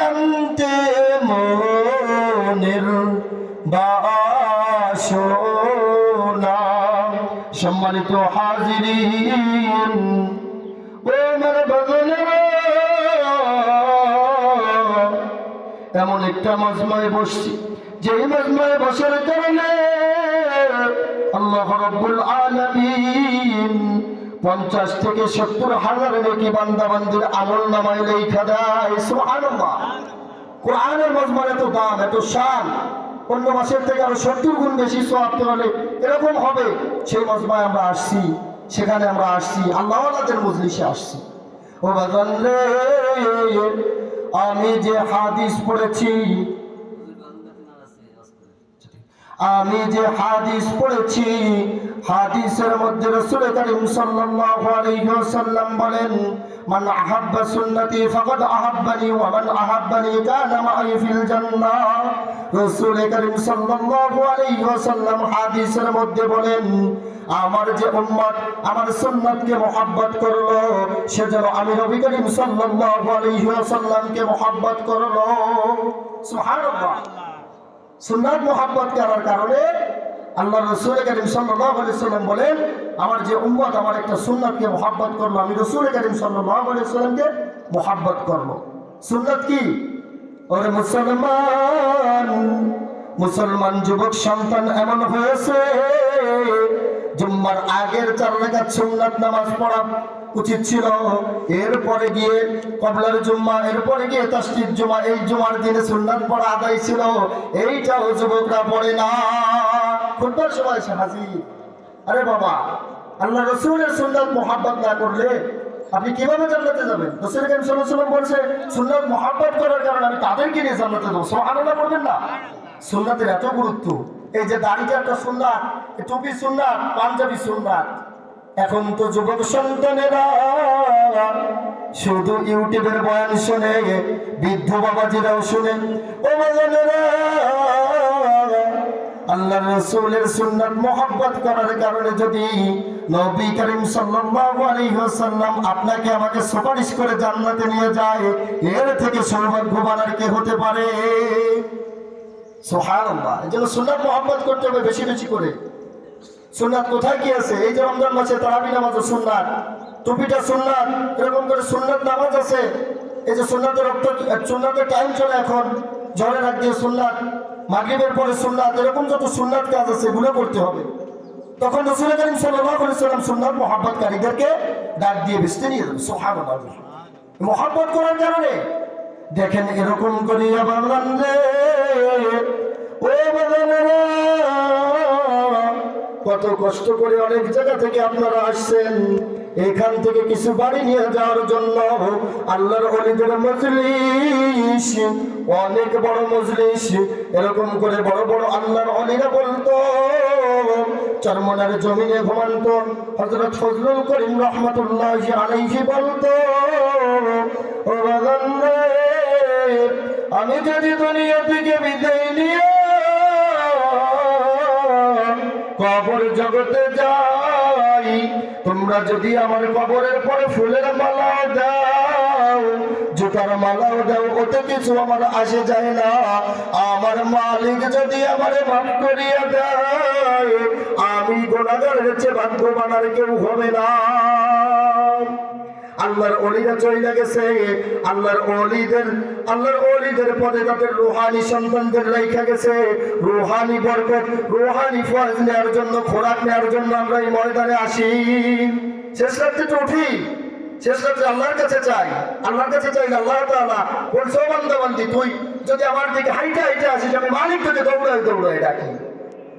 জানতে মনের বাসনা। সম্মানিত হাজিরিন, ও আমার বাগানেরা, এমন একটা মাজমায় বসছি, যে মাজমায় বসার কারণে আল্লাহ রাব্বুল আলামিন 50 থেকে 70,000 নেকি বান্দা বান্দির আমল নামায় লেখা দেয়। সুবহানাল্লাহ। কোরআনের মাজমার এত দাম, এত শান, অন্য মাসের থেকে আরো 70 গুণ বেশি সওয়াব পেলে এরকম হবে। সেই মাজমায় আমরা আসছি, সেখানে আমরা আসছি, আল্লাহ ওয়ালাদের মজলিসে আসছি। ও বাজান রে, আমি যে হাদিস পড়েছি, হাদিসের মধ্যে রাসূল করিম সাল্লাল্লাহু আলাইহি ওয়াসাল্লাম বলেন, মান আহাব্বা সুন্নতি ফাকাদ আহাব্বানি ওয়া মান আহাব্বানি কানা মাই ফিল জান্নাহ। রাসূল করিম সাল্লাল্লাহু আলাইহি ওয়াসাল্লাম হাদিসের মধ্যে বলেন, আমার যে উম্মত আমার সুন্নাতকে মহব্বত করলো, সে যেন আমি নবী করিম সাল্লাল্লাহু আলাইহি ওয়াসাল্লামকে মহব্বত করলো। সুবহানাল্লাহ। সুন্নাত মহব্বত করার কারণে আল্লাহ রাসূল করিম সাল্লাল্লাহু আলাইহি ওয়াসাল্লাম বলেন, আমার যে উম্মত আমার একটা সুন্নাতকে মহব্বত করলো, আমি রাসূল করিম সাল্লাল্লাহু আলাইহি ওয়াসাল্লামকে মহব্বত করলো। সুন্নাত কি? ওরে মুসলমান যুবক সন্তান এমন হয়েছে, জুম্মার আগের 4 রাকাত সুন্নাত নামাজ পড়া উচিত ছিল, এরপরে গিয়ে কবলার জুম্মা, এরপরে গিয়ে তাসদিদ জুমা, এই জুমার দিনে সুন্নাত পড়া আদায় ছিল, এইটাও যুবকরা পড়ে না। খুতবার সময় এসে হাজির। আরে বাবা, আল্লাহ রাসূলের সুন্নাত মহব্বত না করলে আপনি কিভাবে জান্নাতে যাবেন? রাসূল করিম সাল্লাল্লাহু আলাইহি ওয়াসাল্লাম বলেছে, সুন্নাত মহব্বত করার কারণে আমি তাদেরকে নিয়ে জান্নাতে যাব। সুবহানাল্লাহ বলবেন না? সুন্নাতের এত গুরুত্ব। এই যে দাড়িটা একটা সুন্নাত, টুপি সুন্নাত, পাঞ্জাবি সুন্নাত। এখন তো যুবক সন্তানেরা শুধু ইউটিউবের বয়ান শুনে, বৃদ্ধ বাবাজিরাও শুনে। ও বাবাজিরা, আল্লাহর রাসূলের সুন্নাত মহব্বত করার কারণে যদি নবী করিম সাল্লাল্লাহু আলাইহি ওয়াসাল্লাম আপনাকে আমাকে সুপারিশ করে জান্নাতে নিয়ে যায়, এর থেকে সৌভাগ্যবান আর কে হতে পারে? সুবহানাল্লাহ। এজন্য সুন্নাত মহব্বত করতে হবে বেশি বেশি করে। সুন্নাত কোথায় কি আছে? এই যে রমজান মাসে তারাবি নামাজও সুন্নাত, টুপিটা সুন্নাত, এরকম করে সুন্নাত নামাজ আছে। এই যে সুন্নাতের টাইম চলে এখন, জলের আগ দিয়ে সুন্নাত, মাগরিবের পরে সুন্নাত, এরকম যত সুন্নাত কাজ আছে এগুলো করতে হবে। তখন রাসূল করিম সাল্লাল্লাহু আলাইহি ওয়াসাল্লাম সুন্নাত মহব্বতকারীদেরকে ডাক দিয়ে বেসতে নিয়ে যাবেন। সুবহানাল্লাহ। মহব্বত করার কারণে দেখেন এরকম করে আবার ও বাবারা, কত কষ্ট করে অনেক জায়গা থেকে আপনারা আসছেন, এখান থেকে কিছু বাড়ি নিয়ে যাওয়ার জন্য। আল্লাহর ওলিদের মজলিস অনেক বড় মজলিস। এরকম করে বড় বড় আল্লাহর ওলিরা বলতো, চরমনার জমিনে ঘুমান্ত হযরত ফজলুল করিম রাহমাতুল্লাহি আলাইহি বলতো, ও বাগান রে, আমি যদি দুনিয়া থেকে বিদায় নিয়ে কবর জগতে যাই, তোমরা যদি আমার কবরের পরে ফুলের মালা দাও, জুতার মালাও দাও, ওতে কিছু আমার আসে যায় না। আমার মালিক যদি আমারে মাফ করিয়া দেয়, আমি গুনাহগারের চেয়ে ভাগ্যবান আর কেউ হবে না। আল্লাহর ওলিরা চলে গেছে, আল্লাহর ওলিদের পদে তাদের রুহানি সন্তানদের রেখে গেছে। রুহানি বরকত, রুহানি ফয়েজ নেওয়ার জন্য, খোরাক নেওয়ার জন্য আমরা এই ময়দানে আসি। শেষ রাত্রে তো উঠি, শেষ রাত্রে আল্লাহর কাছে চাই, আল্লাহর কাছে চাই। আল্লাহ তাআলা বলছো, বান্দা বান্দি, তুই যদি আমার দিকে হাইটা হাইটা আসিস, আমি মালিক তোকে দৌড়াই ডাকি।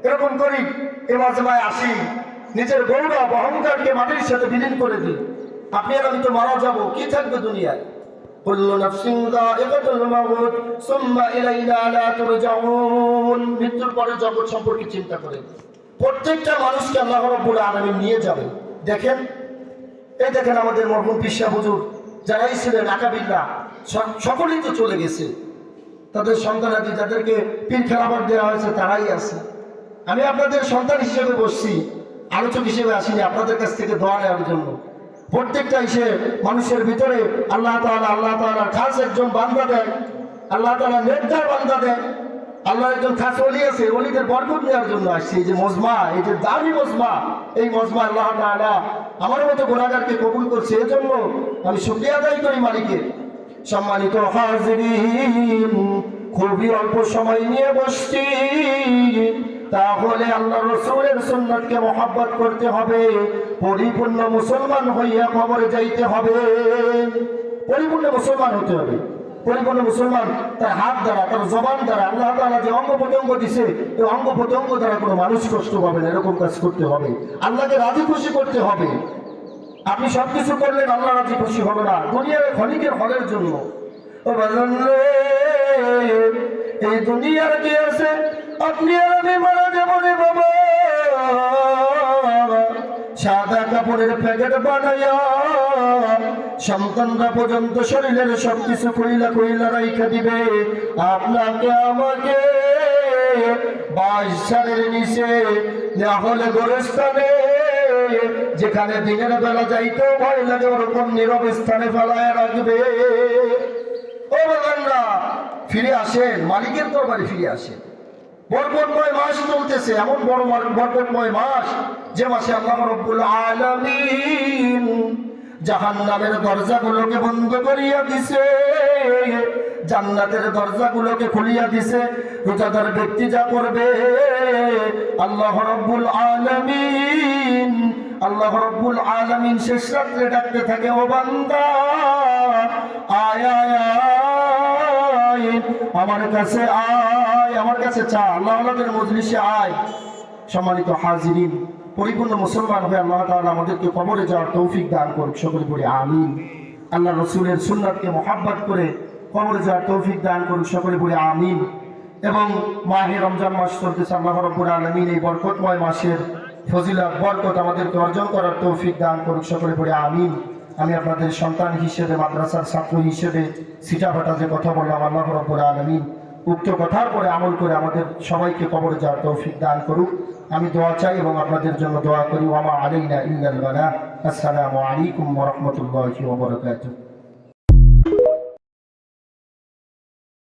এরকম করি, এ মাজমায় আসি, নিজের গৌরব অহংকারকে মাটির সাথে বিলীন করে দিই। আপনি আর আমি তো মারা যাবো, কি থাকবে দুনিয়ায়? কুল্লু নাফসিন যায়িকাতুল মাউত সুম্মা ইলাইনা লা তুরজাউন। মৃত্যুর পরে জগৎ সম্পর্কে চিন্তা করেন। প্রত্যেকটা মানুষকে আল্লাহ রাব্বুল আলামিন নিয়ে যাবে। দেখেন, এই দেখেন আমাদের মরহুম পিসা হুজুর যারাই ছিলেন আকাবিররা, সকলেই তো চলে গেছে। তাদের সন্তানাদি যাদেরকে পীর খেলাফত দেওয়া হয়েছে তারাই আছে। আমি আপনাদের সন্তান হিসেবে বসছি, আলোচক হিসেবে আসিনি আপনাদের কাছ থেকে দোয়া নেওয়ার জন্য। প্রত্যেকটা মানুষের ভিতরে আল্লাহ তাআলার খাস একজন বান্দা দেয়, আল্লাহ তাআলা নেককার বান্দাদের, আল্লাহ একজন খাস ওলি আছে, ওলিদের বরকত নেওয়ার জন্য আসছে। এই যে মজমা, এই যে দামি মজমা, এই মজমা আল্লাহ তাআলা আমার মতো গুনাহগারকে কবুল করছে, এজন্য আমি শুকরিয়া আদায় করি মালিকের। সম্মানিত হাজিরিন, খুবই অল্প সময় নিয়ে বসছি, তাহলে আল্লাহ রসুলের সুন্নাতকে মহব্বত করতে হবে, পরিপূর্ণ মুসলমান হইয়া কবরে যাইতে হবে। পরিপূর্ণ মুসলমান হতে হবে। পরিপূর্ণ মুসলমান তার হাত দ্বারা, তার জবান দ্বারা, আল্লাহ তাআলা যে অঙ্গ প্রত্যঙ্গ দিছে, এই অঙ্গ প্রত্যঙ্গ দ্বারা কোনো মানুষ কষ্ট পাবে না, এরকম কাজ করতে হবে। আল্লাহকে রাজি খুশি করতে হবে। আপনি সবকিছু করলেন, আল্লাহ রাজি খুশি হবে না, দুনিয়ার ক্ষণিকের হলের জন্য। ও বাজান রে, এই দুনিয়ার কি আছে, আপনি আর আমি মারা যাবো রে বাবা। সাদা কাপড়ের প্যাকেট বানাইয়া সন্তানরা পর্যন্ত শরীরের সবকিছু কইলা কইলা রাইখা দিবে, আপনাকে আমাকে বাসারের নিচে, না হলে গোরস্থানে, যেখানে দিনের বেলা যাইতেও ভয় লাগে, ওরকম নীরব স্থানে ফেলায় রাখবে। ও বাগানরা, ফিরে আসেন, মালিকের দরবারে ফিরে আসেন। বরকতময় মাস চলতেছে, এমন বড় বরকতময় মাস, যে মাসে আল্লাহ রাব্বুল আলামিন জাহান্নামের দরজাগুলোকে বন্ধ করিয়া দিছে, জান্নাতের দরজাগুলোকে খুলিয়া দিছে। রোজাদার ব্যক্তি যা করবে, আল্লাহ রাব্বুল আলামিন, আল্লাহ রাব্বুল আলামিন শেষ রাত্রে ডাকতে থাকে, ও বান্দা আয় আয় আয়, আমার কাছে আয়, আমার কাছে চা, আল্লাহ আমাদের মজলিসে আয়। সম্মানিত হাজিরিন, পরিপূর্ণ মুসলমান হয়ে আল্লাহ তাআলা আমাদেরকে কবরে যাওয়ার তৌফিক দান করুক, সকলে পড়ি আমিন। আল্লাহ রসুলের সুন্নাতকে মহব্বত করে কবরে যাওয়ার তৌফিক দান করুক, সকলে পড়ি আমিন। এবং মাহে রমজান মাস চলতেছে, আল্লাহ রাব্বুল আলামিন এই বরকতময় মাসের ফজিলত বরকত আমাদেরকে অর্জন করার তৌফিক দান করুক, সকলে পড়ি আমিন। আমি আপনাদের সন্তান হিসেবে, মাদ্রাসার ছাত্র হিসেবে সিটাফাটা যে কথা বললাম, আল্লাহ রাব্বুল আলামিন উক্ত কথার পরে আমল করে আমাদের সবাইকে কবরে যাওয়ার তৌফিক দান করুক। আমি দোয়া চাই এবং আপনাদের জন্য দোয়া করি। ওয়া মা আলাইনা ইল্লাল বালাগ। আসসালামু আলাইকুম ওয়া রাহমাতুল্লাহি ওয়া বারাকাতুহু।